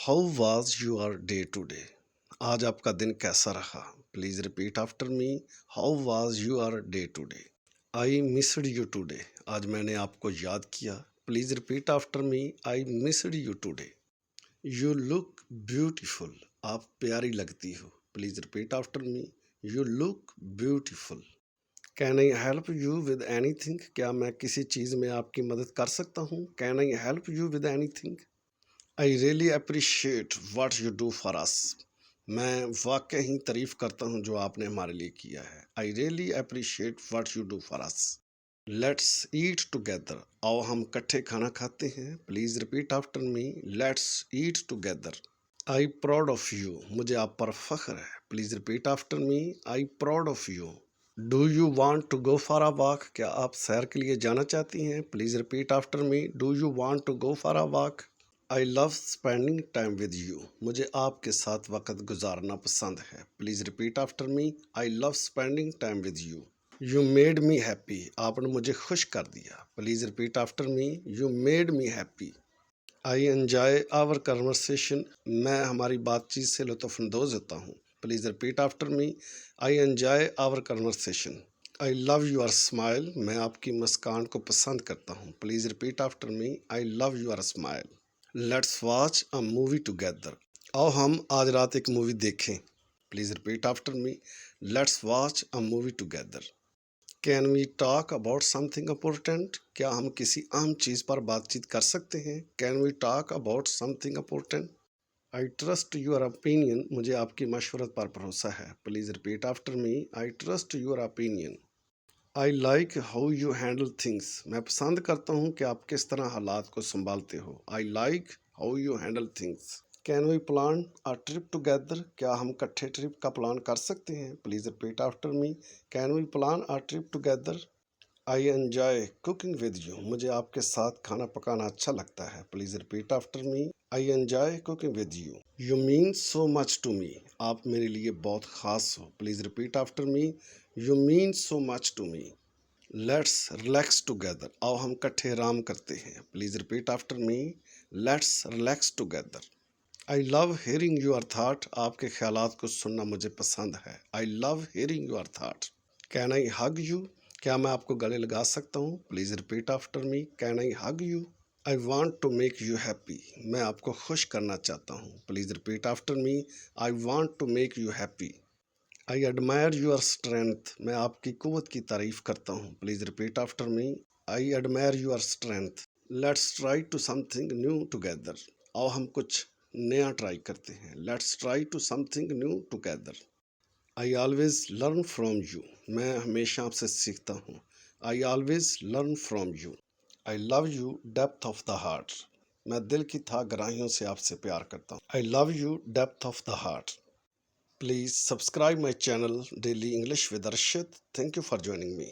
How was your day today? आज आपका दिन कैसा रहा? Please repeat after me. How was your day today? I missed you today. आज मैंने आपको याद किया। Please repeat after me. I missed you today. You look beautiful. आप प्यारी लगती हो। Please repeat after me. You look beautiful. Can I help you with anything? क्या मैं किसी चीज़ में आपकी मदद कर सकता हूँ? Can I help you with anything? I really appreciate what you do for अस। मैं वाकई ही तारीफ करता हूँ जो आपने हमारे लिए किया है। I really appreciate what you do for us. Let's eat together. आओ हम इकट्ठे खाना खाते हैं। Please repeat after me. Let's eat together. I proud of you. मुझे आप पर फख्र है। Please repeat after me. I proud of you. Do you want to go for a walk? क्या आप सैर के लिए जाना चाहती हैं? Please repeat after me. Do you want to go for a walk? I love spending time with you. मुझे आपके साथ वक्त गुजारना पसंद है। Please repeat after me. I love spending time with you. You made me happy. आपने मुझे खुश कर दिया। Please repeat after me. You made me happy. I enjoy our conversation. मैं हमारी बातचीत से लुत्फ़अंदोज़ होता हूँ। Please repeat after me. I enjoy our conversation. I love your smile. मैं आपकी मुस्कान को पसंद करता हूँ। Please repeat after me. I love your smile. Let's watch a movie together. आओ हम आज रात एक मूवी देखें। Please repeat after me. Let's watch a movie together. Can we talk about something important? क्या हम किसी अहम चीज़ पर बातचीत कर सकते हैं? Can we talk about something important? I trust your opinion. मुझे आपकी मशवरत पर भरोसा है। Please repeat after me. I trust your opinion. I like how you handle things. मैं पसंद करता हूँ कि आप किस तरह हालात को संभालते हो। I like how you handle things. Can we plan a trip together? क्या हम इकट्ठे ट्रिप का प्लान कर सकते हैं? Please repeat after me. Can we plan a trip together? I enjoy cooking with you. मुझे आपके साथ खाना पकाना अच्छा लगता है। Please repeat after me. I enjoy cooking with you. You mean so much to me. आप मेरे लिए बहुत ख़ास हो। Please repeat after me. You mean so much to me. Let's relax together. आओ हम इकट्ठे आराम करते हैं। Please repeat after me. Let's relax together. I love hearing your thought. आपके ख्यालात को सुनना मुझे पसंद है। I love hearing your thought. Can I hug you? क्या मैं आपको गले लगा सकता हूँ? Please repeat after me. Can I hug you? I want to make you happy. मैं आपको खुश करना चाहता हूँ। Please repeat after me. I want to make you happy. I admire your strength. मैं आपकी कुव्वत की तारीफ़ करता हूँ। Please repeat after me. I admire your strength. Let's try to something new together. आओ हम कुछ नया ट्राई करते हैं। Let's try to something new together. I always learn from you. मैं हमेशा आपसे सीखता हूँ। I always learn from you. I love you depth of the heart. मैं दिल की था गहराइयों से आपसे प्यार करता हूँ। आई love you depth of the heart. Please subscribe my channel Daily English with Arshad. Thank you for joining me.